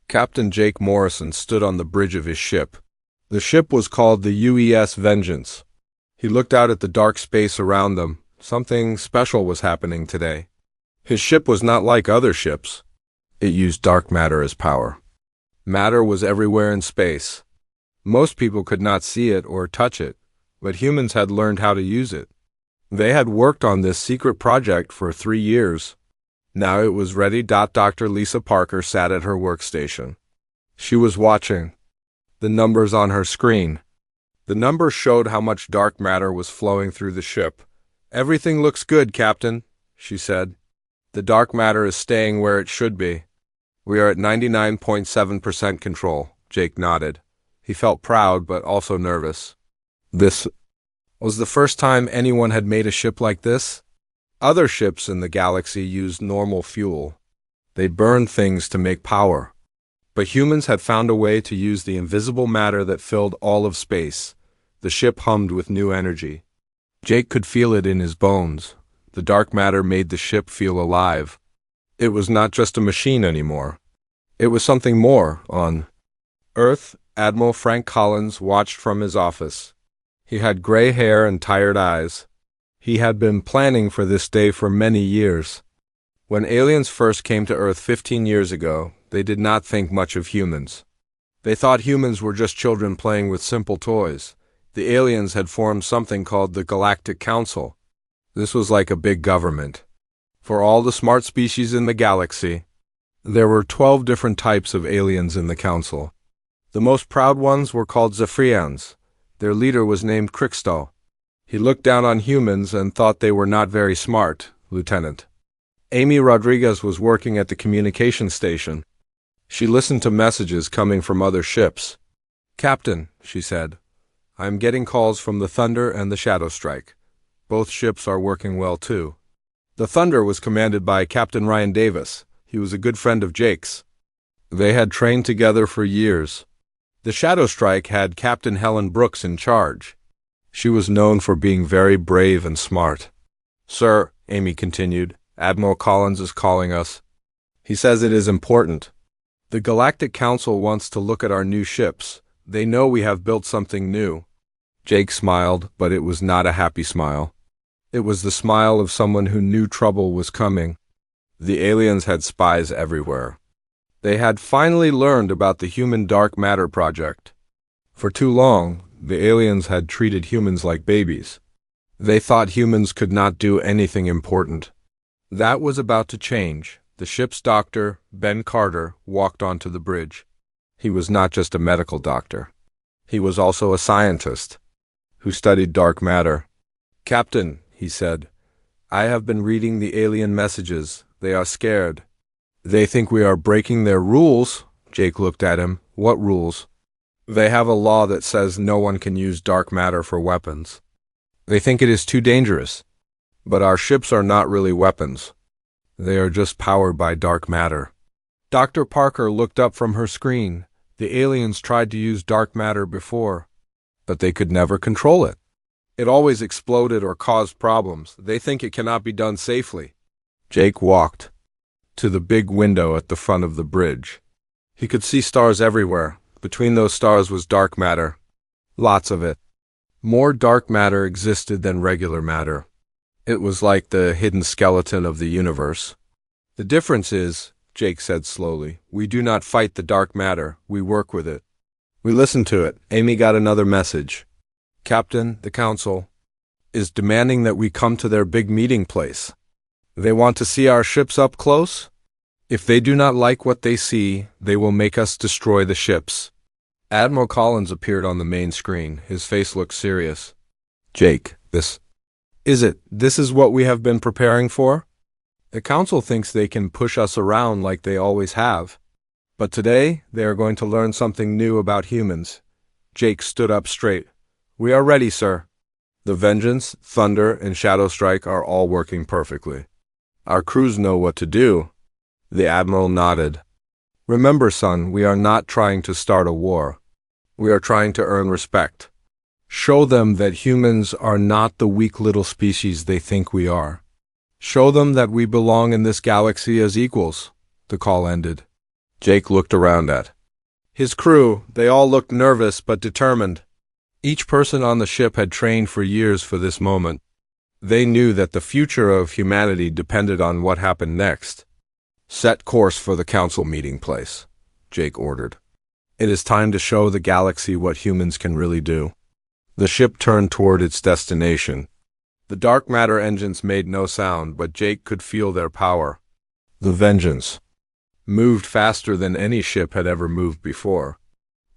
Captain Jake Morrison stood on the bridge of his ship. The ship was called the UES Vengeance. He looked out at the dark space around them. Something special was happening today. His ship was not like other ships. It used dark matter as power. Matter was everywhere in space. Most people could not see it or touch it, but humans had learned how to use it. They had worked on this secret project for 3 years. Now it was ready. Dr. Lisa Parker sat at her workstation. She was watching the numbers on her screen. The numbers showed how much dark matter was flowing through the ship. "Everything looks good, Captain," she said. "The dark matter is staying where it should be. We are at 99.7% control." Jake nodded. He felt proud but also nervous. This was the first time anyone had made a ship like this. Other ships in the galaxy used normal fuel. They burned things to make power. But humans had found a way to use the invisible matter that filled all of space. The ship hummed with new energy. Jake could feel it in his bones. The dark matter made the ship feel alive. It was not just a machine anymore. It was something more. On Earth, Admiral Frank Collins watched from his office. He had gray hair and tired eyes. He had been planning for this day for many years. When aliens first came to Earth 15 years ago, they did not think much of humans. They thought humans were just children playing with simple toys. The aliens had formed something called the Galactic Council. This was like a big government. For all the smart species in the galaxy, there were 12 different types of aliens in the council. The most proud ones were called Zephyrians. Their leader was named Crystal. He looked down on humans and thought they were not very smart, Lieutenant. Amy Rodriguez was working at the communication station. She listened to messages coming from other ships. "Captain," she said, "I am getting calls from the Thunder and the Shadow Strike. Both ships are working well too." The Thunder was commanded by Captain Ryan Davis. He was a good friend of Jake's. They had trained together for years. The Shadow Strike had Captain Helen Brooks in charge. She was known for being very brave and smart. "Sir," Amy continued, "Admiral Collins is calling us. He says it is important. The Galactic Council wants to look at our new ships. They know we have built something new." Jake smiled, but it was not a happy smile. It was the smile of someone who knew trouble was coming. The aliens had spies everywhere. They had finally learned about the Human Dark Matter Project. For too long, the aliens had treated humans like babies. They thought humans could not do anything important. That was about to change. The ship's doctor, Ben Carter, walked onto the bridge. He was not just a medical doctor. He was also a scientist who studied dark matter. "Captain," he said, "I have been reading the alien messages. They are scared. They think we are breaking their rules." Jake looked at him. "What rules?" "They have a law that says no one can use dark matter for weapons. They think it is too dangerous. But our ships are not really weapons. They are just powered by dark matter." Dr. Parker looked up from her screen. The aliens tried to use dark matter before, but they could never control it. It always exploded or caused problems. They think it cannot be done safely. Jake walked to the big window at the front of the bridge. He could see stars everywhere. Between those stars was dark matter. Lots of it. More dark matter existed than regular matter. It was like the hidden skeleton of the universe. "The difference is," Jake said slowly, "we do not fight the dark matter, we work with it. We listen to it." Amy got another message. "Captain, the Council is demanding that we come to their big meeting place. They want to see our ships up close. If they do not like what they see, they will make us destroy the ships." Admiral Collins appeared on the main screen. His face looked serious. "Jake, this is what we have been preparing for? The Council thinks they can push us around like they always have. But today, they are going to learn something new about humans." Jake stood up straight. "We are ready, sir. The Vengeance, Thunder, and Shadow Strike are all working perfectly. Our crews know what to do." The Admiral nodded. "Remember, son, we are not trying to start a war. We are trying to earn respect. Show them that humans are not the weak little species they think we are. Show them that we belong in this galaxy as equals." The call ended. Jake looked around at his crew. They all looked nervous but determined. Each person on the ship had trained for years for this moment. They knew that the future of humanity depended on what happened next. "Set course for the council meeting place," Jake ordered. "It is time to show the galaxy what humans can really do." The ship turned toward its destination. The dark matter engines made no sound, but Jake could feel their power. The Vengeance moved faster than any ship had ever moved before.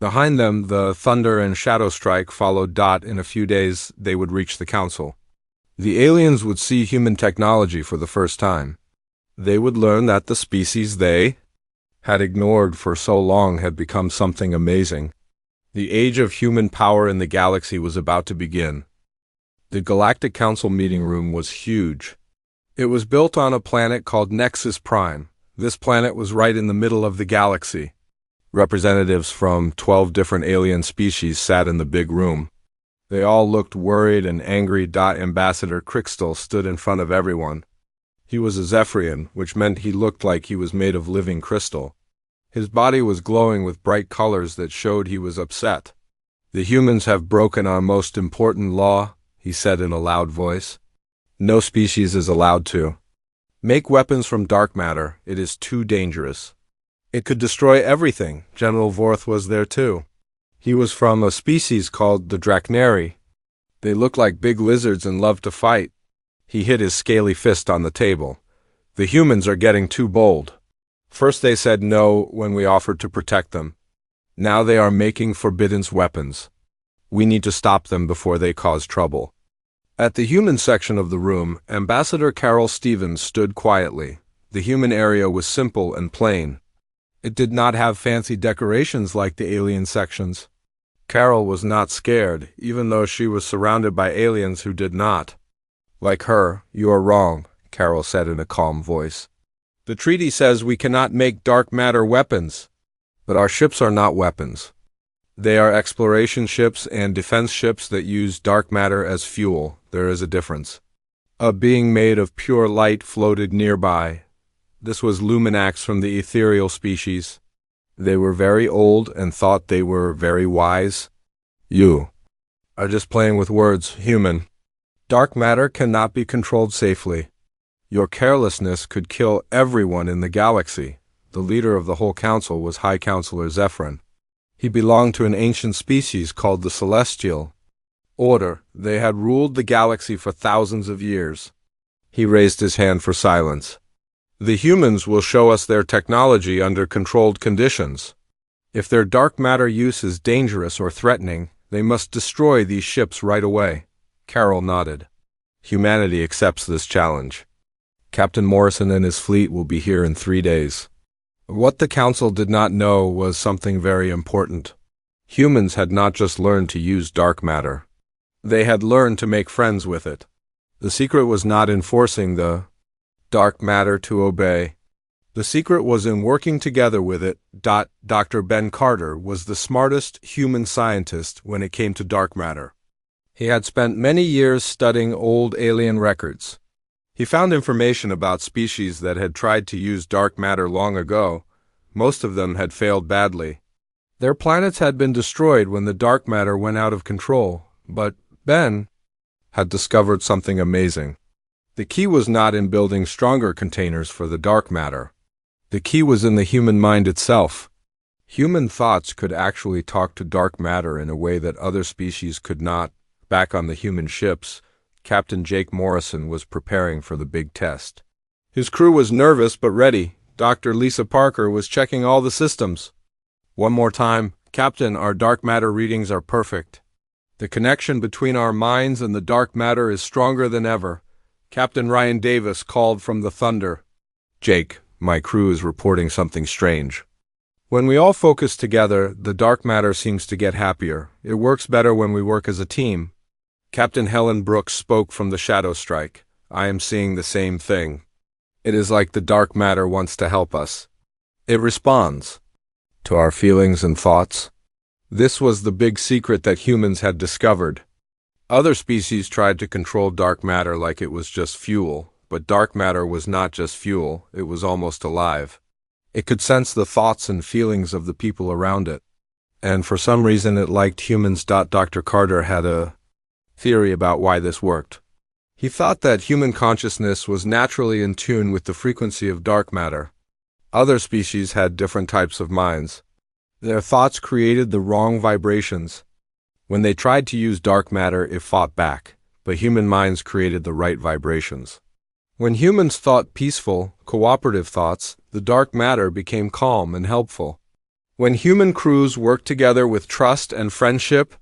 Behind them, the Thunder and Shadow Strike followed. In a few days, they would reach the council. The aliens would see human technology for the first time. They would learn that the species they had ignored for so long had become something amazing. The age of human power in the galaxy was about to begin. The Galactic Council meeting room was huge. It was built on a planet called Nexus Prime. This planet was right in the middle of the galaxy. Representatives from 12 different alien species sat in the big room. They all looked worried and angry. Ambassador Crystal stood in front of everyone. He was a Zephyrian, which meant he looked like he was made of living crystal. His body was glowing with bright colors that showed he was upset. "The humans have broken our most important law," he said in a loud voice. "No species is allowed to make weapons from dark matter. It is too dangerous. It could destroy everything." General Vorth was there too. He was from a species called the Drachneri. They looked like big lizards and loved to fight. He hit his scaly fist on the table. "The humans are getting too bold. First they said no when we offered to protect them. Now they are making forbidden weapons. We need to stop them before they cause trouble." At the human section of the room, Ambassador Carol Stevens stood quietly. The human area was simple and plain. It did not have fancy decorations like the alien sections. Carol was not scared, even though she was surrounded by aliens who did not. "Like her, you are wrong," Carol said in a calm voice. "The treaty says we cannot make dark matter weapons. But our ships are not weapons. They are exploration ships and defense ships that use dark matter as fuel. There is a difference." A being made of pure light floated nearby. This was Luminax from the ethereal species. They were very old and thought they were very wise. "You are just playing with words, human. Dark matter cannot be controlled safely. Your carelessness could kill everyone in the galaxy." The leader of the whole council was High Counselor Zephyrin. He belonged to an ancient species called the Celestial Order. They had ruled the galaxy for thousands of years. He raised his hand for silence. "The humans will show us their technology under controlled conditions. If their dark matter use is dangerous or threatening, they must destroy these ships right away." Carol nodded. "Humanity accepts this challenge. Captain Morrison and his fleet will be here in 3 days." What the council did not know was something very important. Humans had not just learned to use dark matter. They had learned to make friends with it. The secret was not in forcing the dark matter to obey. The secret was in working together with it. Dr. Ben Carter was the smartest human scientist when it came to dark matter. He had spent many years studying old alien records. He found information about species that had tried to use dark matter long ago. Most of them had failed badly. Their planets had been destroyed when the dark matter went out of control, but Ben had discovered something amazing. The key was not in building stronger containers for the dark matter. The key was in the human mind itself. Human thoughts could actually talk to dark matter in a way that other species could not. Back on the human ships, Captain Jake Morrison was preparing for the big test. His crew was nervous but ready. Dr. Lisa Parker was checking all the systems. "One more time. Captain, our dark matter readings are perfect. The connection between our minds and the dark matter is stronger than ever." Captain Ryan Davis called from the Thunder. "Jake, my crew is reporting something strange. When we all focus together, the dark matter seems to get happier. It works better when we work as a team." Captain Helen Brooks spoke from the Shadow Strike. "I am seeing the same thing. It is like the dark matter wants to help us. It responds to our feelings and thoughts." This was the big secret that humans had discovered. Other species tried to control dark matter like it was just fuel, but dark matter was not just fuel, it was almost alive. It could sense the thoughts and feelings of the people around it. And for some reason it liked humans. Dr. Carter had a theory about why this worked. He thought that human consciousness was naturally in tune with the frequency of dark matter. Other species had different types of minds. Their thoughts created the wrong vibrations. When they tried to use dark matter, it fought back, but human minds created the right vibrations. When humans thought peaceful, cooperative thoughts, the dark matter became calm and helpful. When human crews worked together with trust and friendship,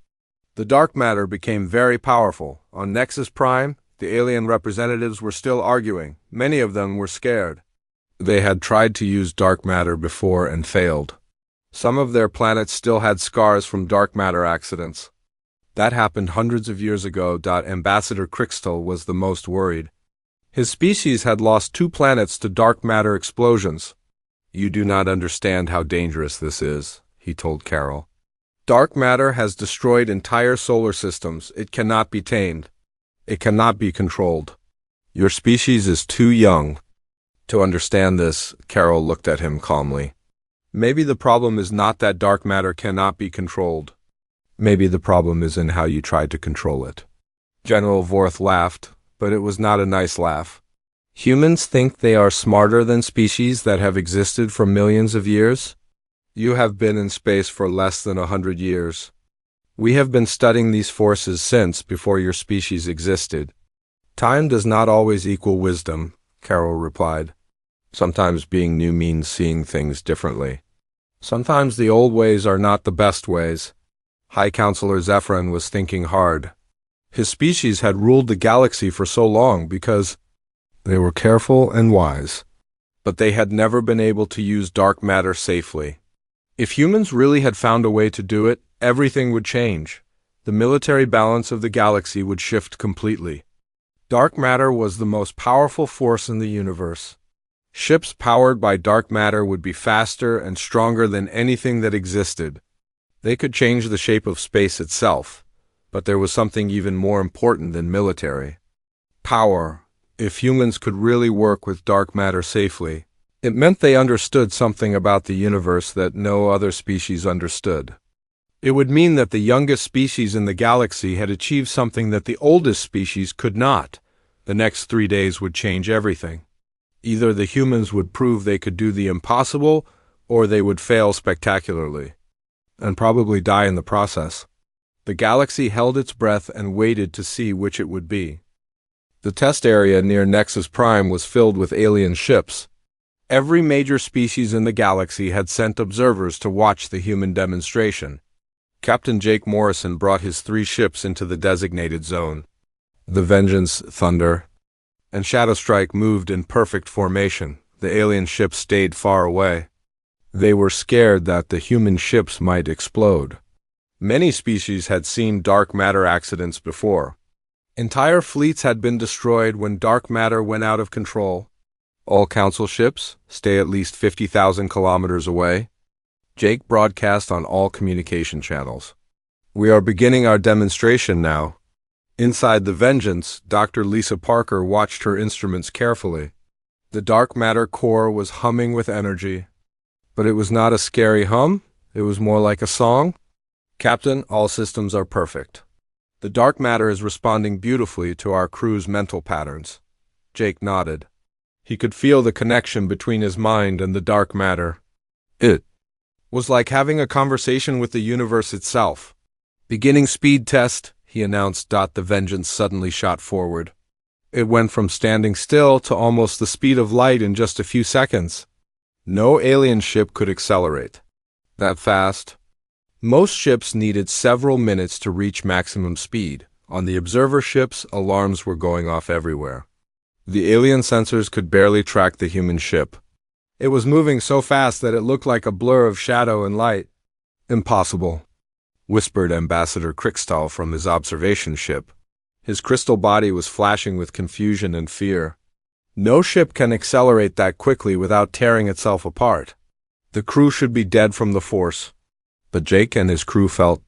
the dark matter became very powerful. On Nexus Prime, the alien representatives were still arguing. Many of them were scared. They had tried to use dark matter before and failed. Some of their planets still had scars from dark matter accidents. That happened hundreds of years ago. Ambassador Crystal was the most worried. His species had lost 2 planets to dark matter explosions. "You do not understand how dangerous this is," he told Carol. "Dark matter has destroyed entire solar systems. It cannot be tamed. It cannot be controlled. Your species is too young to understand this." Carol looked at him calmly. "Maybe the problem is not that dark matter cannot be controlled. Maybe the problem is in how you try to control it." General Vorth laughed, but it was not a nice laugh. "Humans think they are smarter than species that have existed for millions of years? You have been in space for less than 100 years. We have been studying these forces since before your species existed." "Time does not always equal wisdom," Carol replied. "Sometimes being new means seeing things differently. Sometimes the old ways are not the best ways." High Counselor Zephyrin was thinking hard. His species had ruled the galaxy for so long because they were careful and wise. But they had never been able to use dark matter safely. If humans really had found a way to do it, everything would change. The military balance of the galaxy would shift completely. Dark matter was the most powerful force in the universe. Ships powered by dark matter would be faster and stronger than anything that existed. They could change the shape of space itself. But there was something even more important than military power. If humans could really work with dark matter safely, it meant they understood something about the universe that no other species understood. It would mean that the youngest species in the galaxy had achieved something that the oldest species could not. The next 3 days would change everything. Either the humans would prove they could do the impossible, or they would fail spectacularly, and probably die in the process. The galaxy held its breath and waited to see which it would be. The test area near Nexus Prime was filled with alien ships. Every major species in the galaxy had sent observers to watch the human demonstration. Captain Jake Morrison brought his 3 ships into the designated zone. The Vengeance, Thunder, and Shadowstrike moved in perfect formation. The alien ships stayed far away. They were scared that the human ships might explode. Many species had seen dark matter accidents before. Entire fleets had been destroyed when dark matter went out of control. All Council ships stay at least 50,000 kilometers away. Jake broadcast on all communication channels. "We are beginning our demonstration now." Inside the Vengeance, Dr. Lisa Parker watched her instruments carefully. The dark matter core was humming with energy. But it was not a scary hum, it was more like a song. "Captain, all systems are perfect. The dark matter is responding beautifully to our crew's mental patterns." Jake nodded. He could feel the connection between his mind and the dark matter. It was like having a conversation with the universe itself. "Beginning speed test," he announced. The Vengeance suddenly shot forward. It went from standing still to almost the speed of light in just a few seconds. No alien ship could accelerate that fast. Most ships needed several minutes to reach maximum speed. On the observer ships, alarms were going off everywhere. The alien sensors could barely track the human ship. It was moving so fast that it looked like a blur of shadow and light. "Impossible," whispered Ambassador Crystal from his observation ship. His crystal body was flashing with confusion and fear. "No ship can accelerate that quickly without tearing itself apart. The crew should be dead from the force." But Jake and his crew felt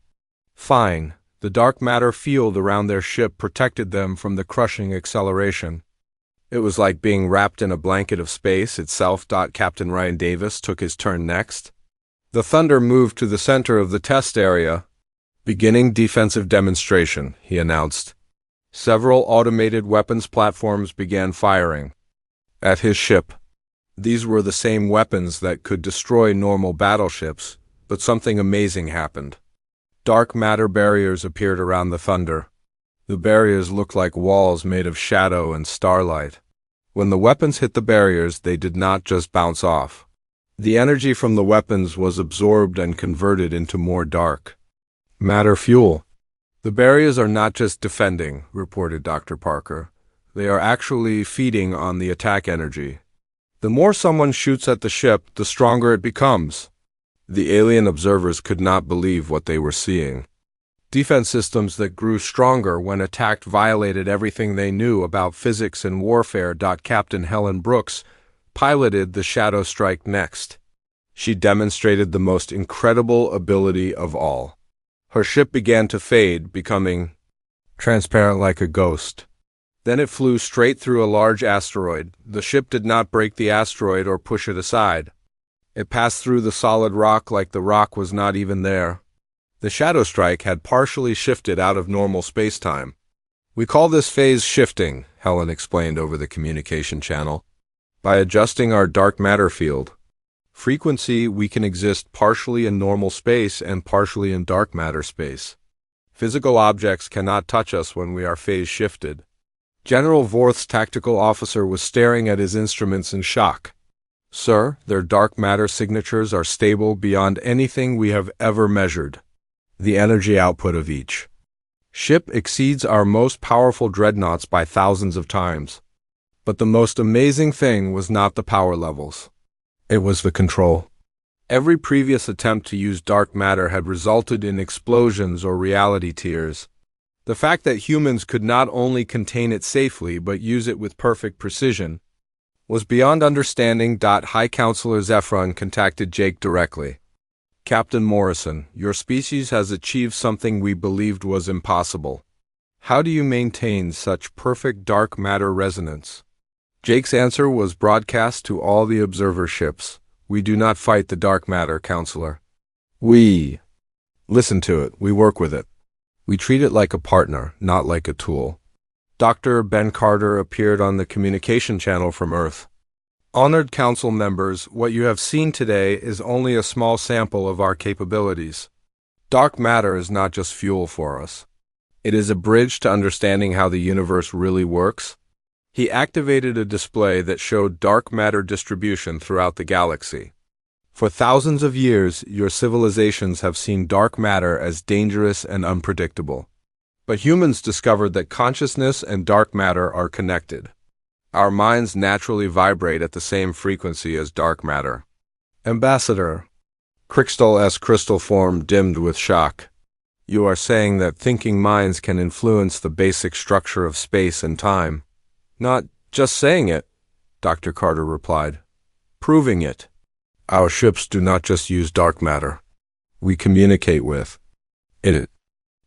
fine. The dark matter field around their ship protected them from the crushing acceleration. It was like being wrapped in a blanket of space itself. Captain Ryan Davis took his turn next. The Thunder moved to the center of the test area. Beginning defensive demonstration, he announced. Several automated weapons platforms began firing at his ship. These were the same weapons that could destroy normal battleships, but something amazing happened. Dark matter barriers appeared around the Thunder. The barriers looked like walls made of shadow and starlight. When the weapons hit the barriers, they did not just bounce off. The energy from the weapons was absorbed and converted into more dark matter fuel. The barriers are not just defending, reported Dr. Parker. They are actually feeding on the attack energy. The more someone shoots at the ship, the stronger it becomes. The alien observers could not believe what they were seeing. Defense systems that grew stronger when attacked violated everything they knew about physics and warfare. Captain Helen Brooks piloted the Shadow Strike next. She demonstrated the most incredible ability of all. Her ship began to fade, becoming transparent like a ghost. Then it flew straight through a large asteroid. The ship did not break the asteroid or push it aside. It passed through the solid rock like the rock was not even there. The Shadow Strike had partially shifted out of normal space-time. We call this phase shifting, Helen explained over the communication channel. By adjusting our dark matter field frequency, we can exist partially in normal space and partially in dark matter space. Physical objects cannot touch us when we are phase shifted. General Vorth's tactical officer was staring at his instruments in shock. Sir, their dark matter signatures are stable beyond anything we have ever measured. The energy output of each ship exceeds our most powerful dreadnoughts by thousands of times. But the most amazing thing was not the power levels. It was the control. Every previous attempt to use dark matter had resulted in explosions or reality tears. The fact that humans could not only contain it safely but use it with perfect precision was beyond understanding. High Counselor Zephron contacted Jake directly. Captain Morrison, your species has achieved something we believed was impossible. How do you maintain such perfect dark matter resonance? Jake's answer was broadcast to all the observer ships. We do not fight the dark matter, Counselor. We listen to it. We work with it. We treat it like a partner, not like a tool. Dr. Ben Carter appeared on the communication channel from Earth. Honored Council members, what you have seen today is only a small sample of our capabilities. Dark matter is not just fuel for us. It is a bridge to understanding how the universe really works. He activated a display that showed dark matter distribution throughout the galaxy. For thousands of years, your civilizations have seen dark matter as dangerous and unpredictable. But humans discovered that consciousness and dark matter are connected. Our minds naturally vibrate at the same frequency as dark matter. Ambassador. Crystal's crystal form dimmed with shock. You are saying that thinking minds can influence the basic structure of space and time. Not just saying it, Dr. Carter replied. Proving it. Our ships do not just use dark matter. We communicate with it.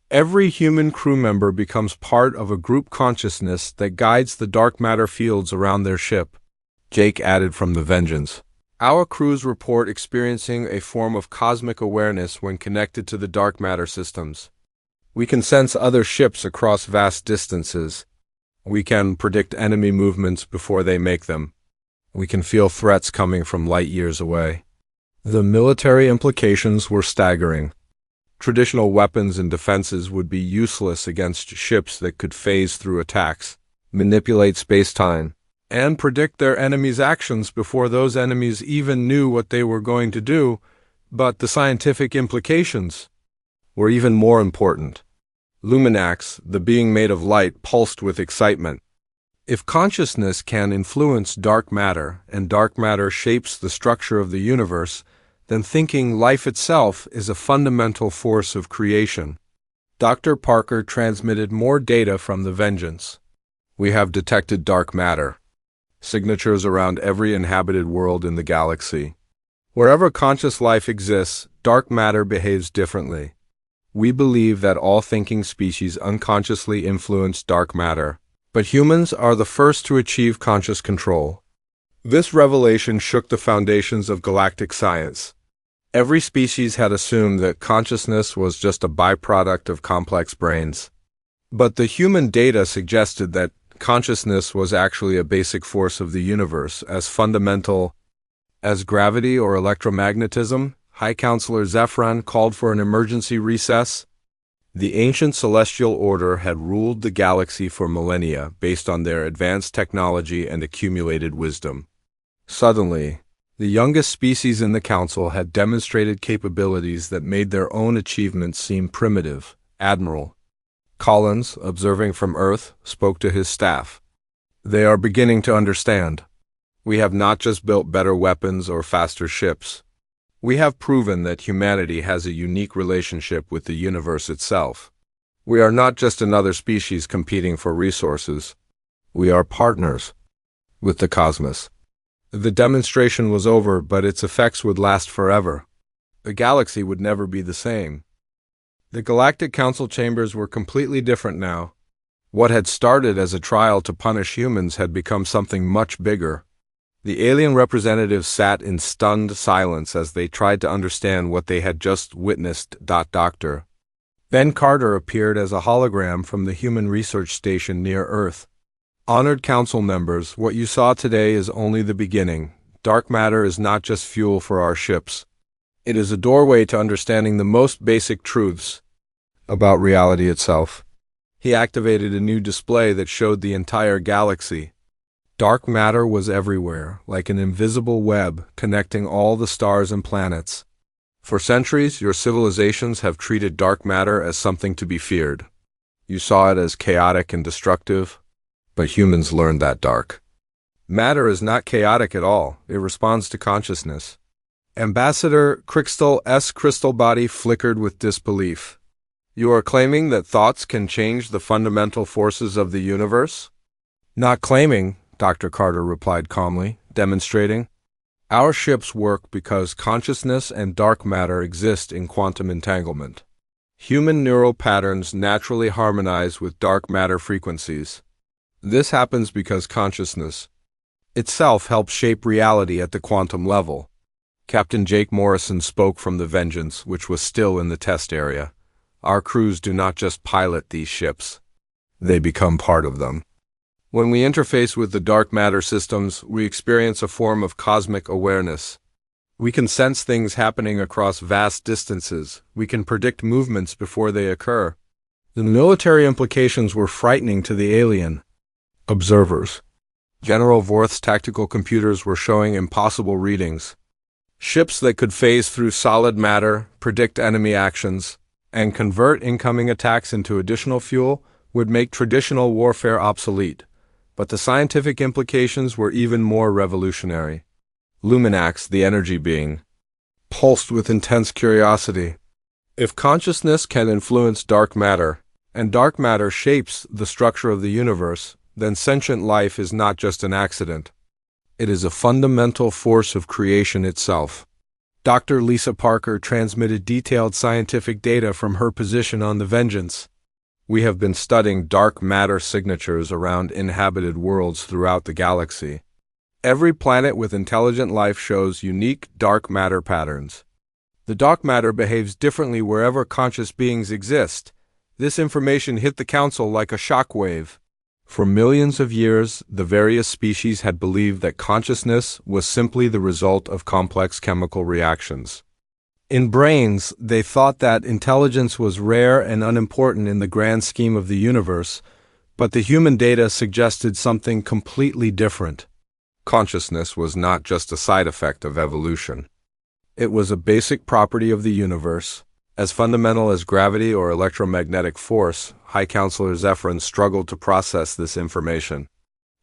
Every human crew member becomes part of a group consciousness that guides the dark matter fields around their ship. Jake added from the Vengeance. Our crews report experiencing a form of cosmic awareness when connected to the dark matter systems. We can sense other ships across vast distances. We can predict enemy movements before they make them. We can feel threats coming from light years away. The military implications were staggering. Traditional weapons and defenses would be useless against ships that could phase through attacks, manipulate space-time, and predict their enemies' actions before those enemies even knew what they were going to do. But the scientific implications were even more important. Luminax, the being made of light, pulsed with excitement. If consciousness can influence dark matter, and dark matter shapes the structure of the universe, then thinking life itself is a fundamental force of creation. Dr. Parker transmitted more data from the Vengeance. We have detected dark matter. Signatures around every inhabited world in the galaxy. Wherever conscious life exists, dark matter behaves differently. We believe that all thinking species unconsciously influence dark matter, But humans are the first to achieve conscious control. This revelation shook the foundations of galactic science. Every species had assumed that consciousness was just a byproduct of complex brains. But the human data suggested that consciousness was actually a basic force of the universe, as fundamental as gravity or electromagnetism. High Counselor Zephyrin called for an emergency recess. The ancient celestial order had ruled the galaxy for millennia based on their advanced technology and accumulated wisdom. Suddenly, the youngest species in the council had demonstrated capabilities that made their own achievements seem primitive. Admiral Collins, observing from Earth, spoke to his staff. They are beginning to understand. We have not just built better weapons or faster ships. We have proven that humanity has a unique relationship with the universe itself. We are not just another species competing for resources. We are partners with the cosmos. The demonstration was over, but its effects would last forever. The galaxy would never be the same. The Galactic Council chambers were completely different now. What had started as a trial to punish humans had become something much bigger. The alien representatives sat in stunned silence as they tried to understand what they had just witnessed. Dr. Ben Carter appeared as a hologram from the Human Research Station near Earth. Honored council members, what you saw today is only the beginning. Dark matter is not just fuel for our ships. It is a doorway to understanding the most basic truths about reality itself. He activated a new display that showed the entire galaxy. Dark matter was everywhere, like an invisible web connecting all the stars and planets. For centuries, your civilizations have treated dark matter as something to be feared. You saw it as chaotic and destructive, but humans learned that dark matter is not chaotic at all. It responds to consciousness. Ambassador Crystal's crystal body flickered with disbelief. You are claiming that thoughts can change the fundamental forces of the universe? Not claiming, Dr. Carter replied calmly, demonstrating. Our ships work because consciousness and dark matter exist in quantum entanglement. Human neural patterns naturally harmonize with dark matter frequencies. This happens because consciousness itself helps shape reality at the quantum level. Captain Jake Morrison spoke from the Vengeance, which was still in the test area. Our crews do not just pilot these ships. They become part of them. When we interface with the dark matter systems, we experience a form of cosmic awareness. We can sense things happening across vast distances. We can predict movements before they occur. The military implications were frightening to the alien observers. General Vorth's tactical computers were showing impossible readings. Ships that could phase through solid matter, predict enemy actions, and convert incoming attacks into additional fuel would make traditional warfare obsolete. But the scientific implications were even more revolutionary. Luminax, the energy being, pulsed with intense curiosity. If consciousness can influence dark matter, and dark matter shapes the structure of the universe, then sentient life is not just an accident. It is a fundamental force of creation itself. Dr. Lisa Parker transmitted detailed scientific data from her position on the Vengeance. We have been studying dark matter signatures around inhabited worlds throughout the galaxy. Every planet with intelligent life shows unique dark matter patterns. The dark matter behaves differently wherever conscious beings exist. This information hit the Council like a shockwave. For millions of years, the various species had believed that consciousness was simply the result of complex chemical reactions. In brains, they thought that intelligence was rare and unimportant in the grand scheme of the universe, but the human data suggested something completely different. Consciousness was not just a side effect of evolution. It was a basic property of the universe. As fundamental as gravity or electromagnetic force, High Counselor Zephyrin struggled to process this information.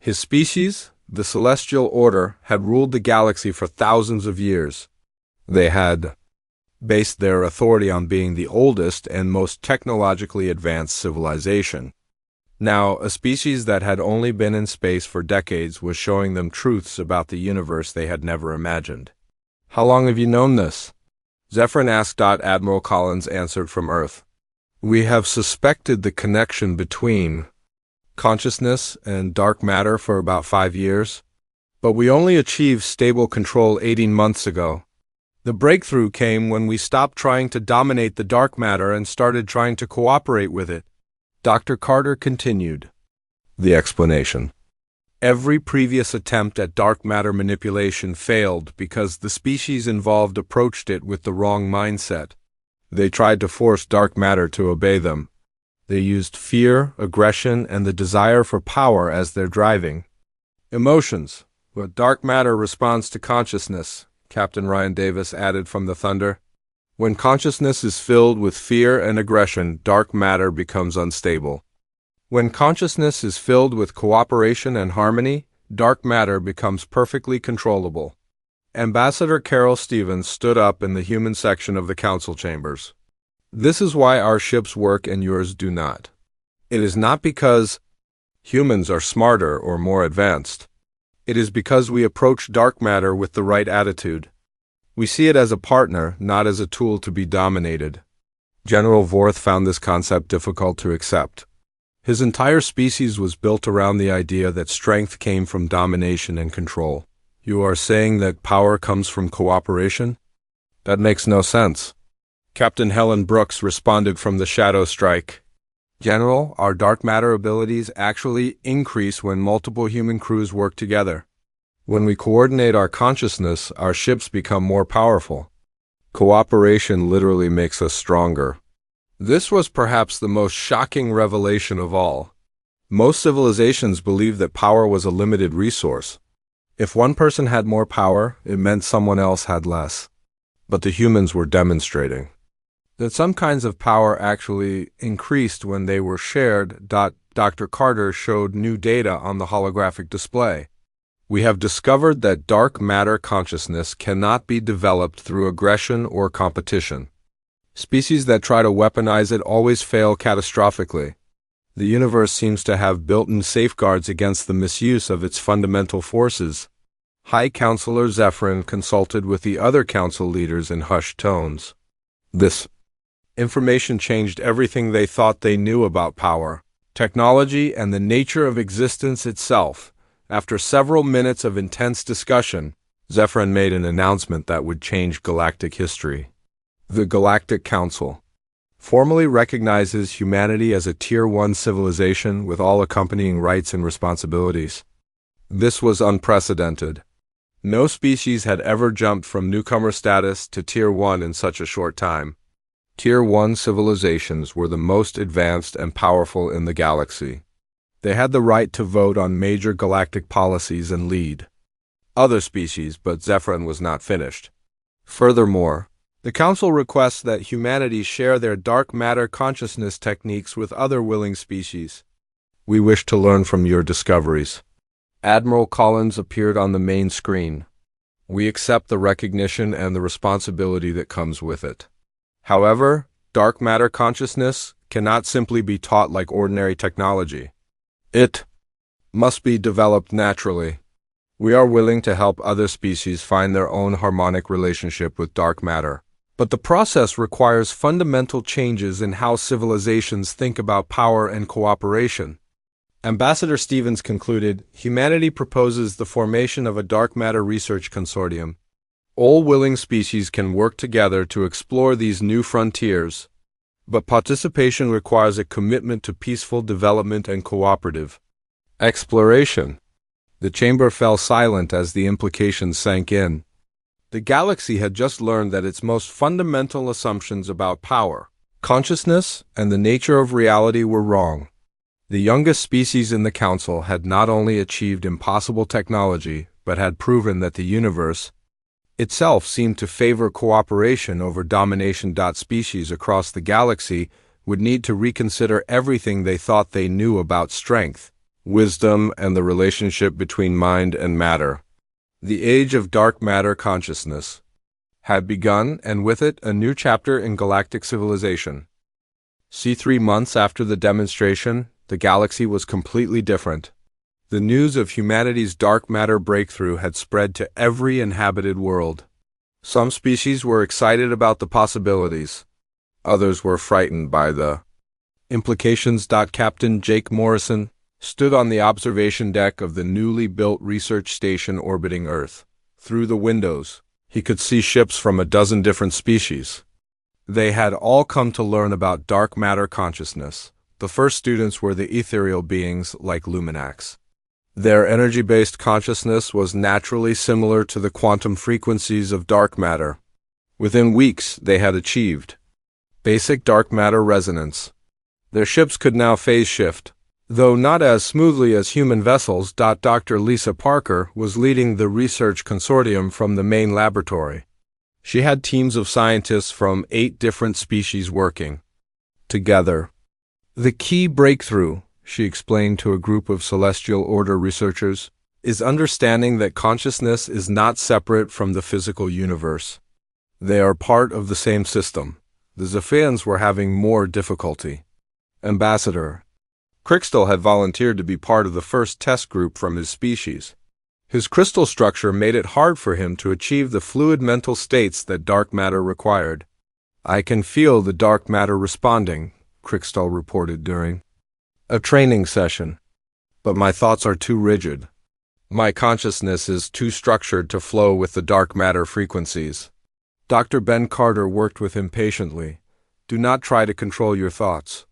His species, the Celestial Order, had ruled the galaxy for thousands of years. They had based their authority on being the oldest and most technologically advanced civilization. Now, a species that had only been in space for decades was showing them truths about the universe they had never imagined. How long have you known this? Zephyrin asked. Admiral Collins answered from Earth. We have suspected the connection between consciousness, and dark matter for about 5 years. But we only achieved stable control 18 months ago. The breakthrough came when we stopped trying to dominate the dark matter and started trying to cooperate with it. Dr. Carter continued. The explanation. Every previous attempt at dark matter manipulation failed because the species involved approached it with the wrong mindset. They tried to force dark matter to obey them. They used fear, aggression, and the desire for power as their driving emotions. But dark matter responds to consciousness, Captain Ryan Davis added from the Thunder. When consciousness is filled with fear and aggression, dark matter becomes unstable. When consciousness is filled with cooperation and harmony, dark matter becomes perfectly controllable. Ambassador Carol Stevens stood up in the human section of the council chambers. This is why our ships work and yours do not. It is not because humans are smarter or more advanced. It is because we approach dark matter with the right attitude. We see it as a partner, not as a tool to be dominated. General Vorth found this concept difficult to accept. His entire species was built around the idea that strength came from domination and control. You are saying that power comes from cooperation? That makes no sense. Captain Helen Brooks responded from the Shadow Strike. General, our dark matter abilities actually increase when multiple human crews work together. When we coordinate our consciousness, our ships become more powerful. Cooperation literally makes us stronger. This was perhaps the most shocking revelation of all. Most civilizations believed that power was a limited resource. If one person had more power, it meant someone else had less. But the humans were demonstrating that some kinds of power actually increased when they were shared. Dr. Carter showed new data on the holographic display. We have discovered that dark matter consciousness cannot be developed through aggression or competition. Species that try to weaponize it always fail catastrophically. The universe seems to have built-in safeguards against the misuse of its fundamental forces. High Counselor Zephyrin consulted with the other council leaders in hushed tones. This information changed everything they thought they knew about power, technology, and the nature of existence itself. After several minutes of intense discussion, Zephyrin made an announcement that would change galactic history. The Galactic Council formally recognizes humanity as a Tier 1 civilization with all accompanying rights and responsibilities. This was unprecedented. No species had ever jumped from newcomer status to Tier 1 in such a short time. Tier 1 civilizations were the most advanced and powerful in the galaxy. They had the right to vote on major galactic policies and lead other species, but Zephyrin was not finished. Furthermore, the Council requests that humanity share their dark matter consciousness techniques with other willing species. We wish to learn from your discoveries. Admiral Collins appeared on the main screen. We accept the recognition and the responsibility that comes with it. However, dark matter consciousness cannot simply be taught like ordinary technology. It must be developed naturally. We are willing to help other species find their own harmonic relationship with dark matter. But the process requires fundamental changes in how civilizations think about power and cooperation. Ambassador Stevens concluded, humanity proposes the formation of a dark matter research consortium. All willing species can work together to explore these new frontiers, but participation requires a commitment to peaceful development and cooperative exploration. The chamber fell silent as the implications sank in. The galaxy had just learned that its most fundamental assumptions about power, consciousness, and the nature of reality were wrong. The youngest species in the Council had not only achieved impossible technology, but had proven that the universe itself seemed to favor cooperation over domination. Species across the galaxy would need to reconsider everything they thought they knew about strength, wisdom, and the relationship between mind and matter. The age of dark matter consciousness had begun, and with it, a new chapter in galactic civilization. 3 months after the demonstration, the galaxy was completely different. The news of humanity's dark matter breakthrough had spread to every inhabited world. Some species were excited about the possibilities. Others were frightened by the implications. Captain Jake Morrison, stood on the observation deck of the newly built research station orbiting Earth. Through the windows, he could see ships from a dozen different species. They had all come to learn about dark matter consciousness. The first students were the ethereal beings like Luminax. Their energy-based consciousness was naturally similar to the quantum frequencies of dark matter. Within weeks, they had achieved basic dark matter resonance. Their ships could now phase shift, though not as smoothly as human vessels. Dr. Lisa Parker was leading the research consortium from the main laboratory. She had teams of scientists from 8 different species working together. The key breakthrough, she explained to a group of Celestial Order researchers, is understanding that consciousness is not separate from the physical universe. They are part of the same system. The Zephians were having more difficulty. Ambassador Crystal had volunteered to be part of the first test group from his species. His crystal structure made it hard for him to achieve the fluid mental states that dark matter required. "I can feel the dark matter responding," Crystal reported during a training session. "But my thoughts are too rigid. My consciousness is too structured to flow with the dark matter frequencies." Dr. Ben Carter worked with him patiently. "Do not try to control your thoughts.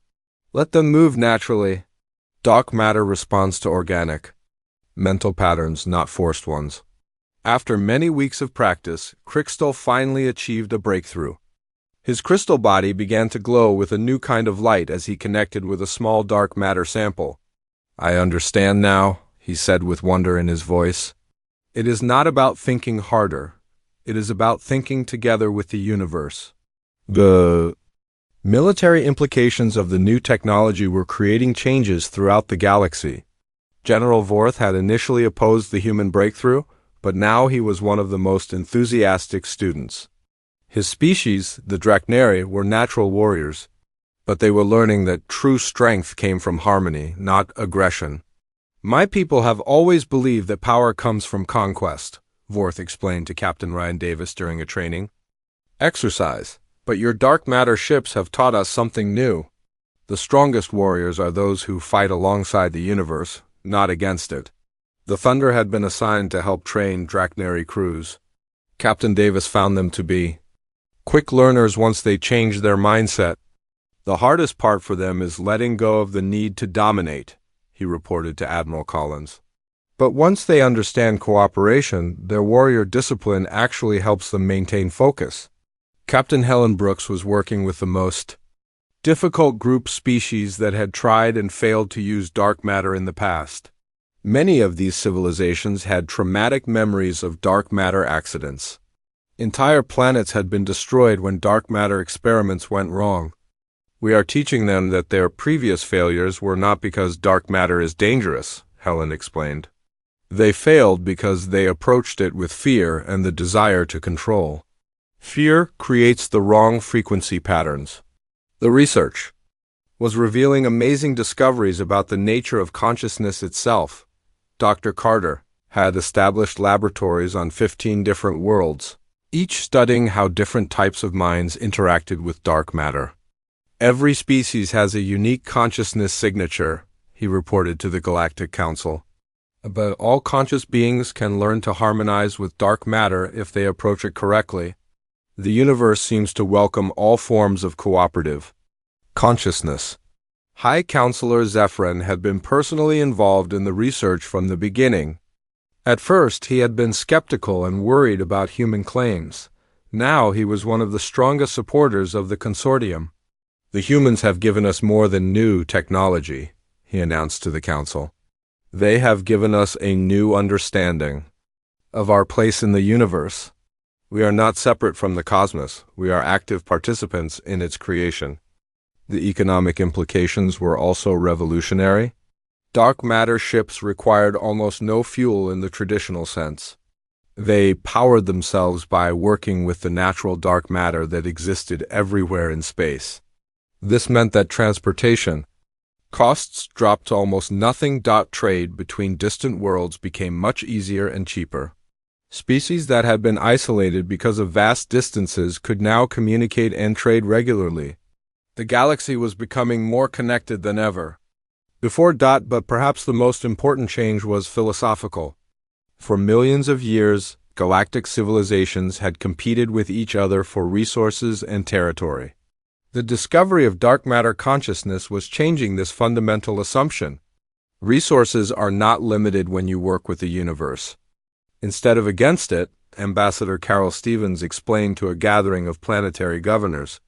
Let them move naturally. Dark matter responds to organic mental patterns, not forced ones." After many weeks of practice, Crystal finally achieved a breakthrough. His crystal body began to glow with a new kind of light as he connected with a small dark matter sample. "I understand now," he said with wonder in his voice. "It is not about thinking harder. It is about thinking together with the universe." The military implications of the new technology were creating changes throughout the galaxy. General Vorth had initially opposed the human breakthrough, but now he was one of the most enthusiastic students. His species, the Drachneri, were natural warriors, but they were learning that true strength came from harmony, not aggression. "My people have always believed that power comes from conquest," Vorth explained to Captain Ryan Davis during a training exercise. "But your dark matter ships have taught us something new. The strongest warriors are those who fight alongside the universe, not against it." The Thunder had been assigned to help train Drachneri crews. Captain Davis found them to be quick learners once they changed their mindset. "The hardest part for them is letting go of the need to dominate," he reported to Admiral Collins. "But once they understand cooperation, their warrior discipline actually helps them maintain focus." Captain Helen Brooks was working with the most difficult group species that had tried and failed to use dark matter in the past. Many of these civilizations had traumatic memories of dark matter accidents. Entire planets had been destroyed when dark matter experiments went wrong. "We are teaching them that their previous failures were not because dark matter is dangerous," Helen explained. "They failed because they approached it with fear and the desire to control. Fear creates the wrong frequency patterns." The research was revealing amazing discoveries about the nature of consciousness itself. Dr. Carter had established laboratories on 15 different worlds, each studying how different types of minds interacted with dark matter. "Every species has a unique consciousness signature," he reported to the Galactic Council. "But all conscious beings can learn to harmonize with dark matter if they approach it correctly. The universe seems to welcome all forms of cooperative consciousness." High Counselor Zephyrin had been personally involved in the research from the beginning. At first, he had been skeptical and worried about human claims. Now he was one of the strongest supporters of the consortium. "The humans have given us more than new technology," he announced to the Council. "They have given us a new understanding of our place in the universe. We are not separate from the cosmos. We are active participants in its creation." The economic implications were also revolutionary. Dark matter ships required almost no fuel in the traditional sense. They powered themselves by working with the natural dark matter that existed everywhere in space. This meant that transportation costs dropped to almost nothing. Trade between distant worlds became much easier and cheaper. Species that had been isolated because of vast distances could now communicate and trade regularly. The galaxy was becoming more connected than ever. But perhaps the most important change was philosophical. For millions of years, galactic civilizations had competed with each other for resources and territory. The discovery of dark matter consciousness was changing this fundamental assumption. Resources are not limited when you work with the universe. Instead of against it, Ambassador Carol Stevens explained to a gathering of planetary governors,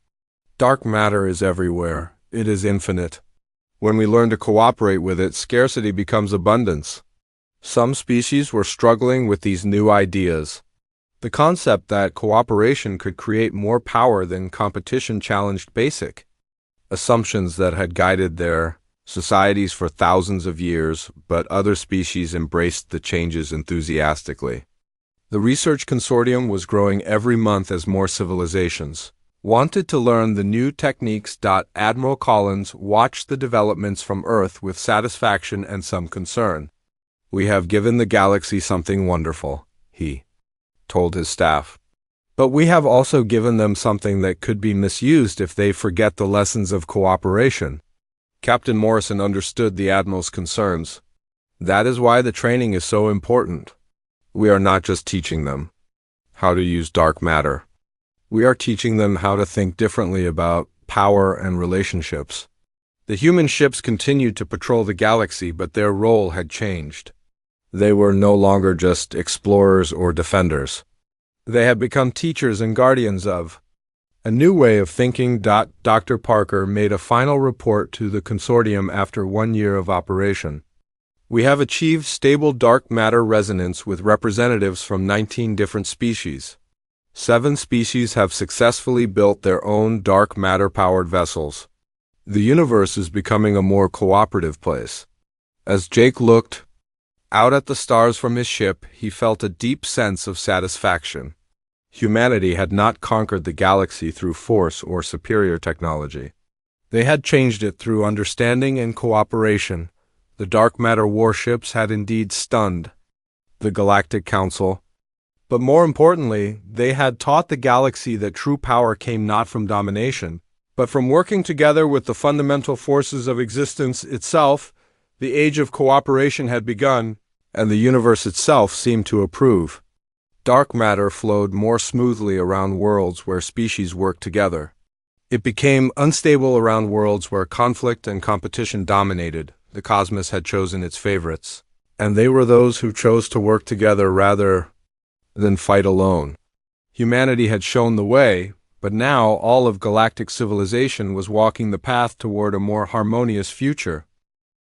"Dark matter is everywhere. It is infinite. When we learn to cooperate with it, scarcity becomes abundance." Some species were struggling with these new ideas. The concept that cooperation could create more power than competition challenged basic assumptions that had guided their societies for thousands of years, but other species embraced the changes enthusiastically. The research consortium was growing every month as more civilizations wanted to learn the new techniques. Admiral Collins watched the developments from Earth with satisfaction and some concern. "We have given the galaxy something wonderful," he told his staff. "But we have also given them something that could be misused if they forget the lessons of cooperation." Captain Morrison understood the Admiral's concerns. "That is why the training is so important. We are not just teaching them how to use dark matter. We are teaching them how to think differently about power and relationships." The human ships continued to patrol the galaxy, but their role had changed. They were no longer just explorers or defenders. They had become teachers and guardians of a new way of thinking. Dr. Parker made a final report to the consortium after 1 year of operation. "We have achieved stable dark matter resonance with representatives from 19 different species. 7 species have successfully built their own dark matter-powered vessels. The universe is becoming a more cooperative place." As Jake looked out at the stars from his ship, he felt a deep sense of satisfaction. Humanity had not conquered the galaxy through force or superior technology. They had changed it through understanding and cooperation. The dark matter warships had indeed stunned the Galactic Council. But more importantly, they had taught the galaxy that true power came not from domination, but from working together with the fundamental forces of existence itself. The age of cooperation had begun, and the universe itself seemed to approve. Dark matter flowed more smoothly around worlds where species worked together. It became unstable around worlds where conflict and competition dominated. The cosmos had chosen its favorites, and they were those who chose to work together rather than fight alone. Humanity had shown the way, but now all of galactic civilization was walking the path toward a more harmonious future.